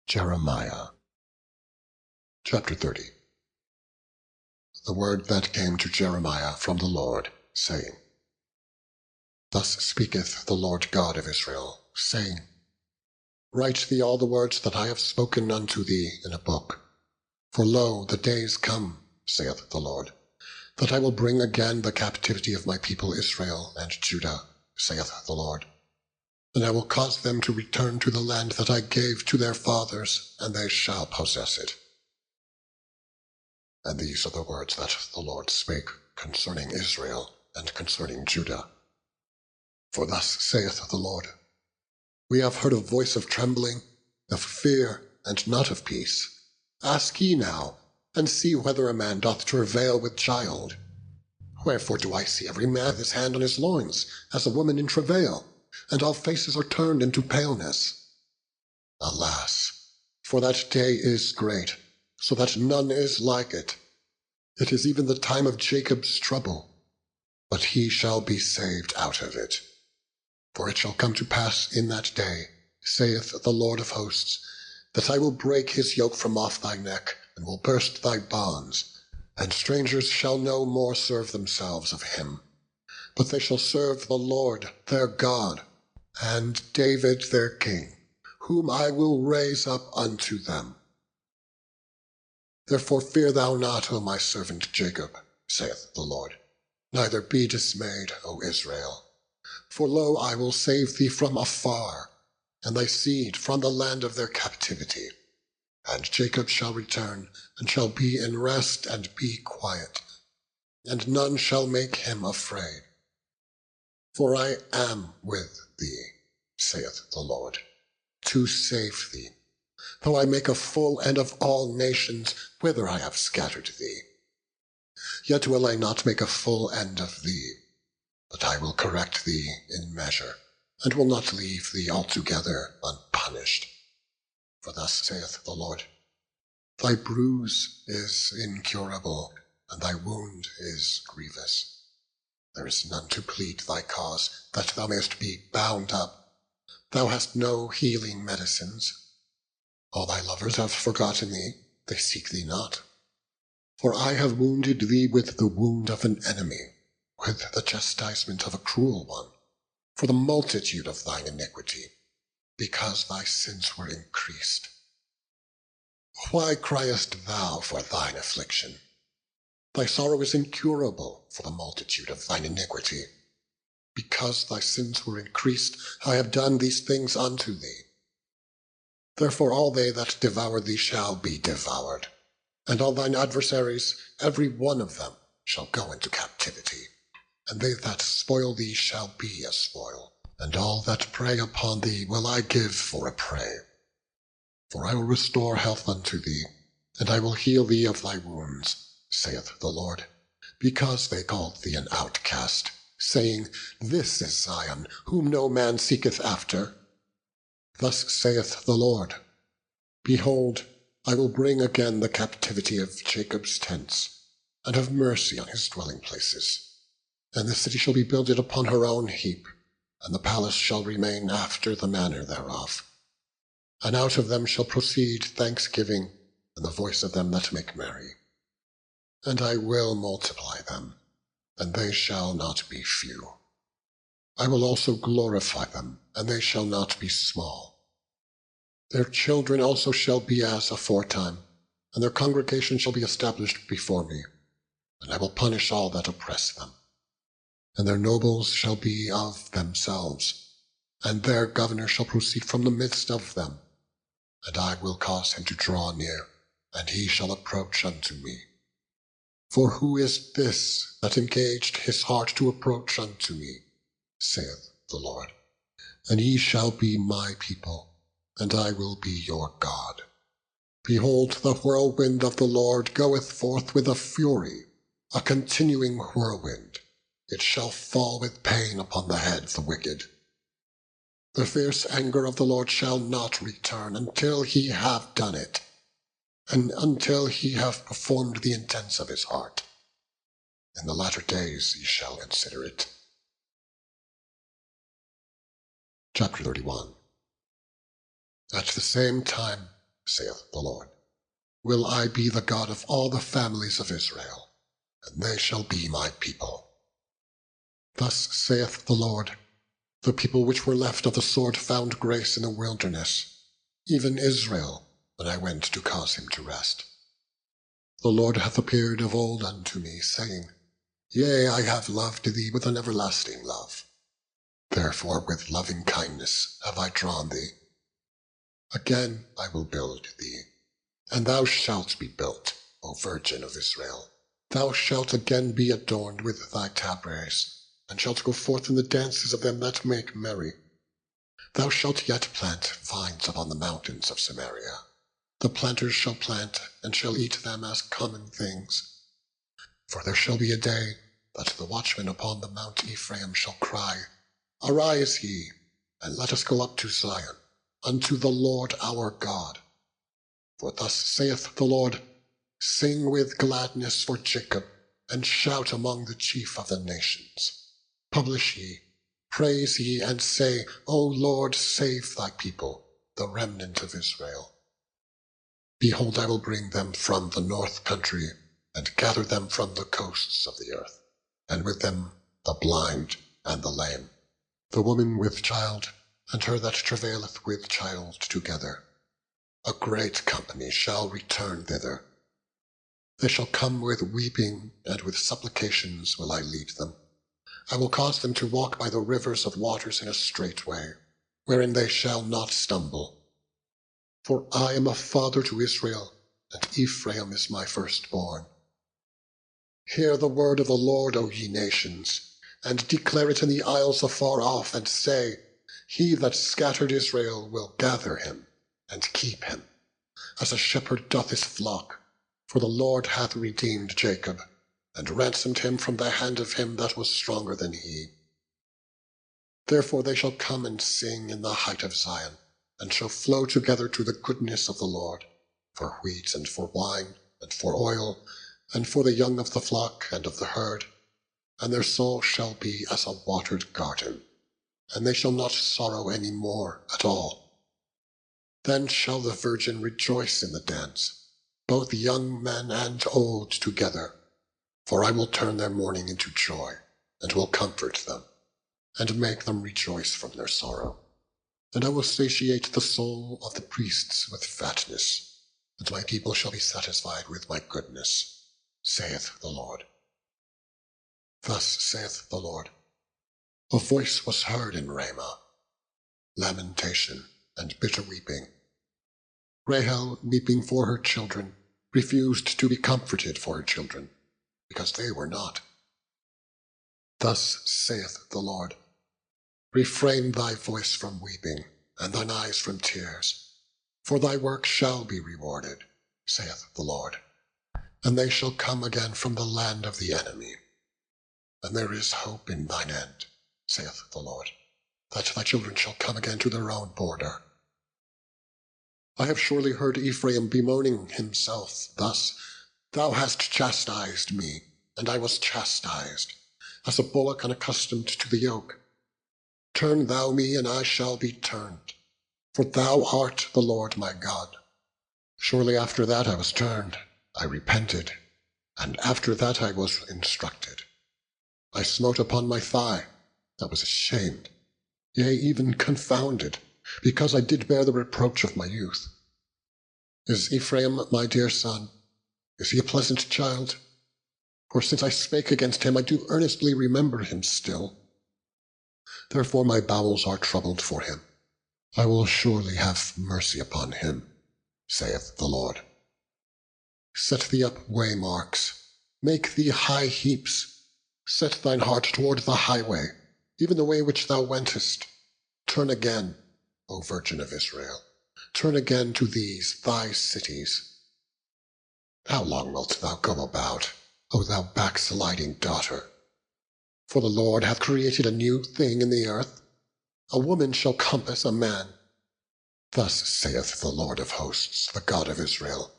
Jeremiah. Chapter 30. The word that came to Jeremiah from the Lord, saying, Thus speaketh the Lord God of Israel, saying, Write thee all the words that I have spoken unto thee in a book. For lo, the days come, saith the Lord, that I will bring again the captivity of my people Israel and Judah, saith the Lord. And I will cause them to return to the land that I gave to their fathers, and they shall possess it. And these are the words that the Lord spake concerning Israel and concerning Judah. For thus saith the Lord, We have heard a voice of trembling, of fear, and not of peace. Ask ye now, and see whether a man doth travail with child. Wherefore do I see every man with his hand on his loins, as a woman in travail, and all faces are turned into paleness? Alas, for that day is great, so that none is like it. It is even the time of Jacob's trouble, but he shall be saved out of it. For it shall come to pass in that day, saith the Lord of hosts, that I will break his yoke from off thy neck, and will burst thy bonds, and strangers shall no more serve themselves of him, but they shall serve the Lord their God, and David their king, whom I will raise up unto them. Therefore fear thou not, O my servant Jacob, saith the Lord, neither be dismayed, O Israel. For lo, I will save thee from afar, and thy seed from the land of their captivity. And Jacob shall return, and shall be in rest, and be quiet, and none shall make him afraid. For I am with thee, saith the Lord, to save thee, though I make a full end of all nations whither I have scattered thee. Yet will I not make a full end of thee, but I will correct thee in measure, and will not leave thee altogether unpunished. For thus saith the Lord, Thy bruise is incurable, and thy wound is grievous. There is none to plead thy cause, that thou mayest be bound up. Thou hast no healing medicines. All thy lovers have forgotten thee, they seek thee not. For I have wounded thee with the wound of an enemy, with the chastisement of a cruel one, for the multitude of thine iniquity, because thy sins were increased. Why criest thou for thine affliction? Thy sorrow is incurable for the multitude of thine iniquity. Because thy sins were increased, I have done these things unto thee. Therefore all they that devour thee shall be devoured, and all thine adversaries, every one of them, shall go into captivity. And they that spoil thee shall be a spoil, and all that prey upon thee will I give for a prey. For I will restore health unto thee, and I will heal thee of thy wounds, saith the Lord, because they called thee an outcast, saying, This is Zion, whom no man seeketh after. Thus saith the Lord, Behold, I will bring again the captivity of Jacob's tents, and have mercy on his dwelling places. And the city shall be builded upon her own heap, and the palace shall remain after the manner thereof. And out of them shall proceed thanksgiving, and the voice of them that make merry. And I will multiply them, and they shall not be few. I will also glorify them, and they shall not be small. Their children also shall be as aforetime, and their congregation shall be established before me, and I will punish all that oppress them. And their nobles shall be of themselves, and their governor shall proceed from the midst of them. And I will cause him to draw near, and he shall approach unto me. For who is this that engaged his heart to approach unto me, saith the Lord? And ye shall be my people, and I will be your God. Behold, the whirlwind of the Lord goeth forth with a fury, a continuing whirlwind. It shall fall with pain upon the head of the wicked. The fierce anger of the Lord shall not return until he have done it, and until he have performed the intents of his heart. In the latter days ye shall consider it. Chapter 31. At the same time saith the Lord, will I be the God of all the families of Israel, and they shall be my people. Thus saith the Lord, the people which were left of the sword found grace in the wilderness, even Israel, when I went to cause him to rest. The Lord hath appeared of old unto me, saying, Yea, I have loved thee with an everlasting love. Therefore with loving kindness have I drawn thee. Again I will build thee, and thou shalt be built, O Virgin of Israel. Thou shalt again be adorned with thy tabrets, and shalt go forth in the dances of them that make merry. Thou shalt yet plant vines upon the mountains of Samaria. The planters shall plant, and shall eat them as common things. For there shall be a day that the watchman upon the mount Ephraim shall cry, Arise ye, and let us go up to Zion, unto the Lord our God. For thus saith the Lord, Sing with gladness for Jacob, and shout among the chief of the nations. Publish ye, praise ye, and say, O Lord, save thy people, the remnant of Israel. Behold, I will bring them from the north country, and gather them from the coasts of the earth, and with them the blind and the lame, the woman with child, and her that travaileth with child together. A great company shall return thither. They shall come with weeping, and with supplications will I lead them. I will cause them to walk by the rivers of waters in a straight way, wherein they shall not stumble. For I am a father to Israel, and Ephraim is my firstborn. Hear the word of the Lord, O ye nations, and declare it in the isles afar off, and say, He that scattered Israel will gather him, and keep him, as a shepherd doth his flock. For the Lord hath redeemed Jacob, and ransomed him from the hand of him that was stronger than he. Therefore they shall come and sing in the height of Zion, and shall flow together to the goodness of the Lord, for wheat and for wine, and for oil, and for the young of the flock and of the herd. And their soul shall be as a watered garden, and they shall not sorrow any more at all. Then shall the virgin rejoice in the dance, both young men and old together. For I will turn their mourning into joy, and will comfort them, and make them rejoice from their sorrow. And I will satiate the soul of the priests with fatness, and my people shall be satisfied with my goodness, saith the Lord. Thus saith the Lord, a voice was heard in Ramah, lamentation and bitter weeping. Rahel, weeping for her children, refused to be comforted for her children, because they were not. Thus saith the Lord, refrain thy voice from weeping, and thine eyes from tears, for thy work shall be rewarded, saith the Lord, and they shall come again from the land of the enemy. And there is hope in thine end, saith the Lord, that thy children shall come again to their own border. I have surely heard Ephraim bemoaning himself thus, Thou hast chastised me, and I was chastised, as a bullock unaccustomed to the yoke. Turn thou me, and I shall be turned, for thou art the Lord my God. Surely after that I was turned, I repented, and after that I was instructed. I smote upon my thigh, I was ashamed, yea, even confounded, because I did bear the reproach of my youth. Is Ephraim my dear son? Is he a pleasant child? For since I spake against him, I do earnestly remember him still. Therefore my bowels are troubled for him. I will surely have mercy upon him, saith the Lord. Set thee up waymarks, make thee high heaps. Set thine heart toward the highway, even the way which thou wentest. Turn again, O Virgin of Israel, turn again to these thy cities. How long wilt thou go about, O thou backsliding daughter? For the Lord hath created a new thing in the earth. A woman shall compass a man. Thus saith the Lord of hosts, the God of Israel.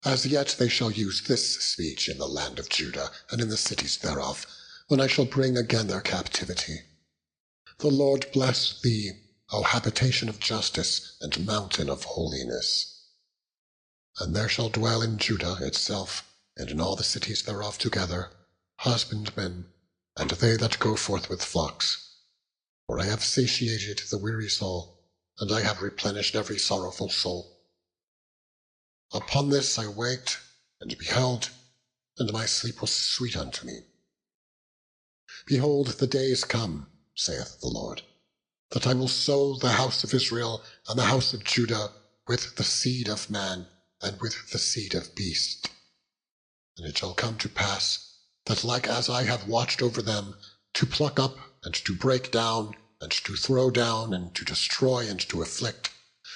As yet they shall use this speech in the land of Judah, and in the cities thereof, when I shall bring again their captivity. The Lord bless thee, O habitation of justice, and mountain of holiness. And there shall dwell in Judah itself, and in all the cities thereof together, husbandmen, and they that go forth with flocks. For I have satiated the weary soul, and I have replenished every sorrowful soul. Upon this I waked, and beheld, and my sleep was sweet unto me. Behold, the days come, saith the Lord, that I will sow the house of Israel and the house of Judah with the seed of man and with the seed of beast. And it shall come to pass, that like as I have watched over them, to pluck up and to break down, and to throw down, and to destroy, and to afflict,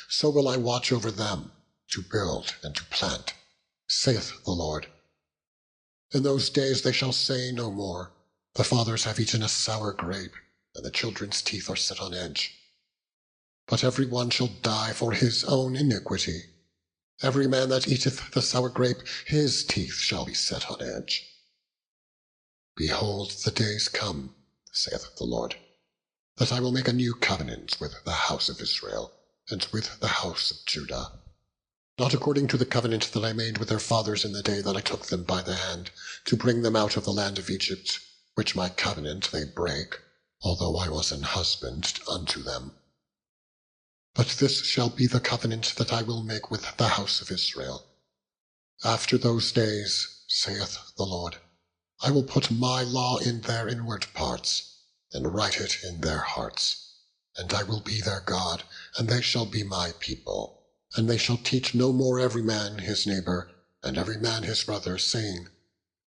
so will I watch over them, to build and to plant, saith the Lord. In those days they shall say no more, the fathers have eaten a sour grape, and the children's teeth are set on edge. But every one shall die for his own iniquity. Every man that eateth the sour grape, his teeth shall be set on edge. Behold, the days come, saith the Lord, that I will make a new covenant with the house of Israel, and with the house of Judah, not according to the covenant that I made with their fathers in the day that I took them by the hand, to bring them out of the land of Egypt, which my covenant they break, although I was an husband unto them. But this shall be the covenant that I will make with the house of Israel. After those days, saith the Lord, I will put my law in their inward parts, and write it in their hearts. And I will be their God, and they shall be my people. And they shall teach no more every man his neighbor, and every man his brother, saying,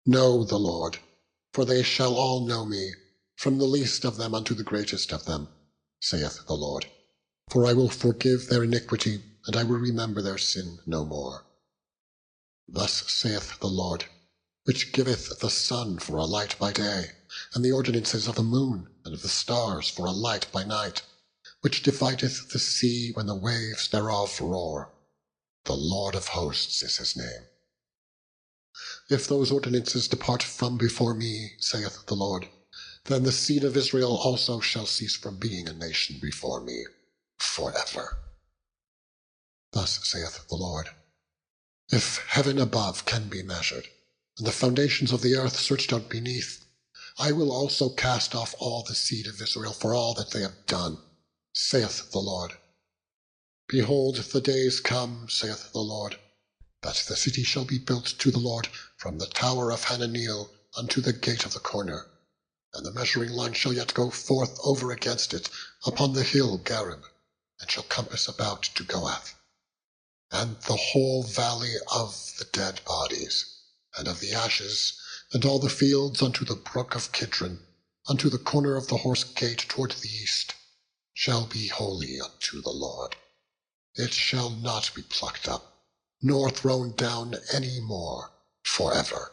Know the Lord, for they shall all know me, from the least of them unto the greatest of them, saith the Lord. For I will forgive their iniquity, and I will remember their sin no more. Thus saith the Lord, which giveth the sun for a light by day, and the ordinances of the moon and of the stars for a light by night, which divideth the sea when the waves thereof roar. The Lord of hosts is his name. If those ordinances depart from before me, saith the Lord, then the seed of Israel also shall cease from being a nation before me forever. Thus saith the Lord, if heaven above can be measured, and the foundations of the earth searched out beneath, I will also cast off all the seed of Israel for all that they have done, saith the Lord. Behold, the days come, saith the Lord, that the city shall be built to the Lord from the tower of Hananeel unto the gate of the corner, and the measuring line shall yet go forth over against it upon the hill Gareb, and shall compass about to Goath, and the whole valley of the dead bodies, and of the ashes, and all the fields unto the brook of Kidron, unto the corner of the horse gate toward the east, shall be holy unto the Lord. It shall not be plucked up, nor thrown down any more forever.